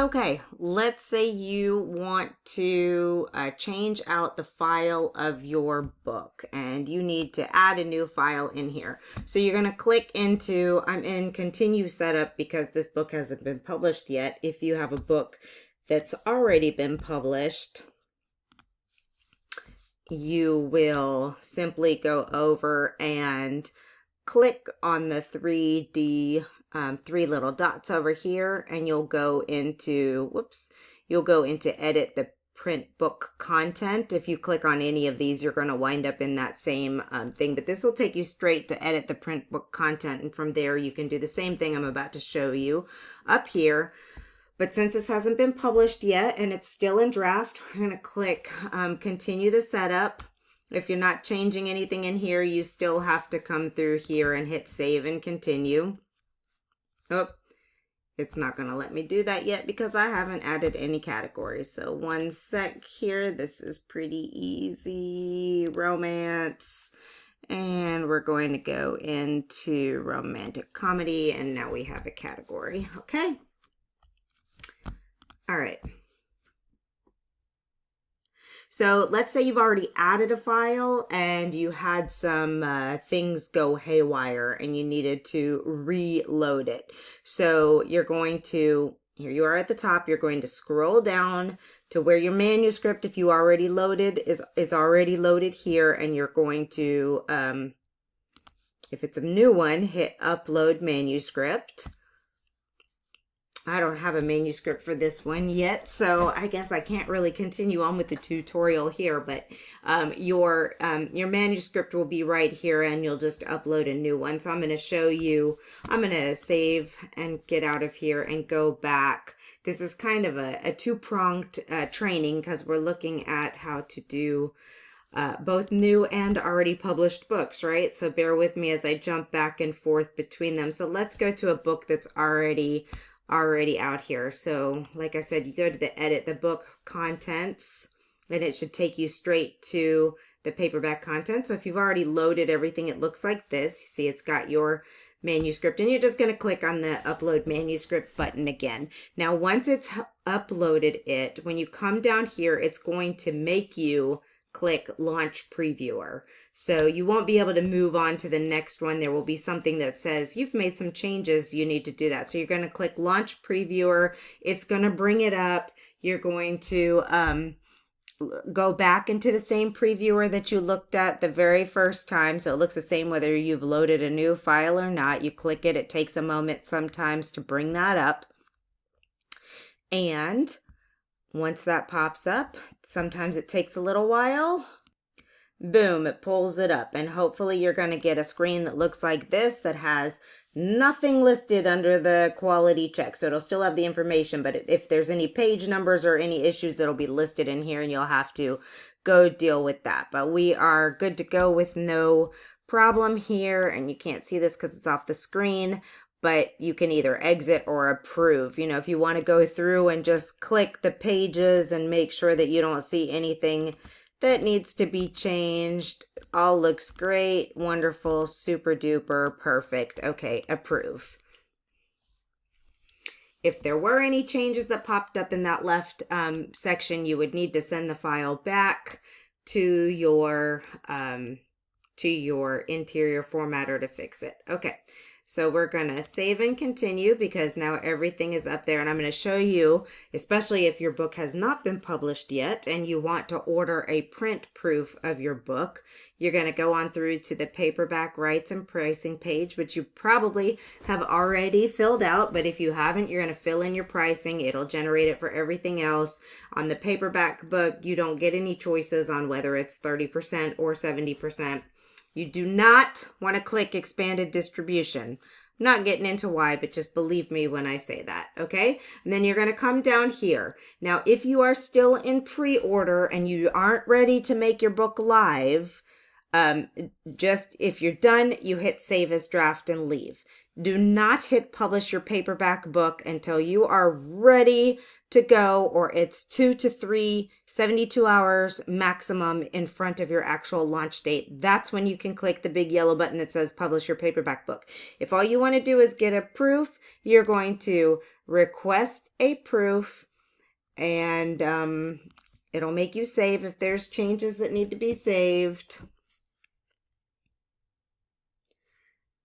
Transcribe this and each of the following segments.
Okay, let's say you want to change out the file of your book and you need to add a new file in here. So you're going to click into, I'm in continue setup because this book hasn't been published yet. If you have a book that's already been published, you will simply go over and click on the 3D, three little dots over here, and you'll go into, you'll go into edit the print book content. If you click on any of these, you're going to wind up in that same thing, but this will take you straight to edit the print book content. And from there, you can do the same thing I'm about to show you up here. But since this hasn't been published yet and it's still in draft, I'm going to click continue the setup. If you're not changing anything in here, you still have to come through here and hit save and continue. Oh, it's not going to let me do that yet because I haven't added any categories. So one sec here. This is pretty easy. Romance. And we're going to go into romantic comedy. And now we have a category. Okay. All right. So let's say you've already added a file and you had some things go haywire and you needed to reload it. So you're going to, here you are at the top, you're going to scroll down to where your manuscript, if you already loaded, is already loaded here, and you're going to, if it's a new one, hit upload manuscript. I don't have a manuscript for this one yet, so I guess I can't really continue on with the tutorial here, but your manuscript will be right here and you'll just upload a new one. So I'm going to show you, I'm going to save and get out of here and go back. This is kind of a two-pronged training because we're looking at how to do both new and already published books, right? So bear with me as I jump back and forth between them. So let's go to a book that's already out here. So like I said, you go to the edit the book contents and it should take you straight to the paperback content. So if you've already loaded everything, it looks like this. You see it's got your manuscript and you're just going to click on the upload manuscript button again. Now once it's uploaded it, when you come down here, it's going to make you click launch previewer. So you won't be able to move on to the next one. There will be something that says you've made some changes. You need to do that. So you're going to click launch previewer. It's going to bring it up. You're going to go back into the same previewer that you looked at the very first time. So it looks the same whether you've loaded a new file or not. You click it. It takes a moment sometimes to bring that up. And once that pops up, sometimes it takes a little while. Boom, it pulls it up, and hopefully you're going to get a screen that looks like this that has nothing listed under the quality check. So it'll still have the information, but if there's any page numbers or any issues, it'll be listed in here and you'll have to go deal with that. But we are good to go with no problem here, and you can't see this because it's off the screen, but you can either exit or approve. You know, if you want to go through and just click the pages and make sure that you don't see anything that needs to be changed. All looks great, wonderful, super duper, perfect. Okay, approve. If there were any changes that popped up in that left section, you would need to send the file back to your interior formatter to fix it. Okay. So we're going to save and continue because now everything is up there, and I'm going to show you, especially if your book has not been published yet and you want to order a print proof of your book, you're going to go on through to the paperback rights and pricing page, which you probably have already filled out, but if you haven't, you're going to fill in your pricing. It'll generate it for everything else. On the paperback book, you don't get any choices on whether it's 30% or 70%. You do not want to click expanded distribution. I'm not getting into why, but just believe me when I say that, okay? And then you're going to come down here. Now, if you are still in pre-order and you aren't ready to make your book live, just if you're done, you hit save as draft and leave. Do not hit publish your paperback book until you are ready to go, or it's 2 to 3, 72 hours maximum in front of your actual launch date. That's when you can click the big yellow button that says publish your paperback book. If all you want to do is get a proof, you're going to request a proof, and it'll make you save if there's changes that need to be saved.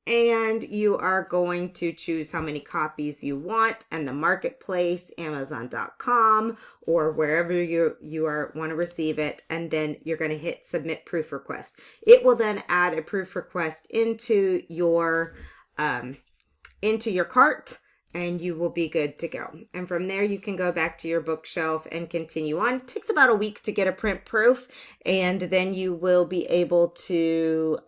And you are going to choose how many copies you want, and the marketplace, Amazon.com, or wherever you want to receive it. And then you're going to hit submit proof request. It will then add a proof request into your cart, and you will be good to go. And from there, you can go back to your bookshelf and continue on. It takes about a week to get a print proof, and then you will be able to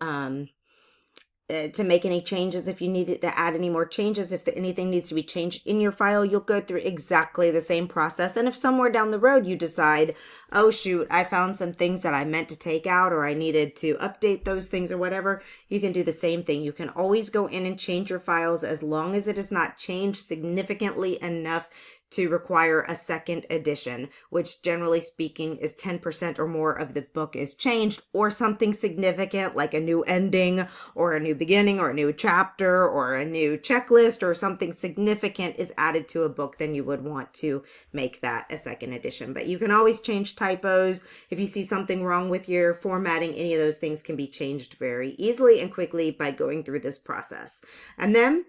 make any changes if you needed to add any more changes. If anything needs to be changed in your file, you'll go through exactly the same process. And if somewhere down the road you decide, oh shoot, I found some things that I meant to take out, or I needed to update those things or whatever, you can do the same thing. You can always go in and change your files as long as it is not changed significantly enough to require a second edition, which generally speaking is 10% or more of the book is changed, or something significant like a new ending or a new beginning or a new chapter or a new checklist or something significant is added to a book. Then you would want to make that a second edition. But you can always change typos. If you see something wrong with your formatting, any of those things can be changed very easily and quickly by going through this process. And then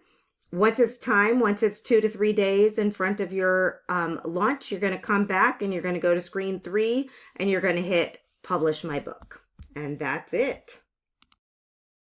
once it's 2 to 3 days in front of your launch, you're going to come back and you're going to go to screen 3 and you're going to hit publish my book. And that's it.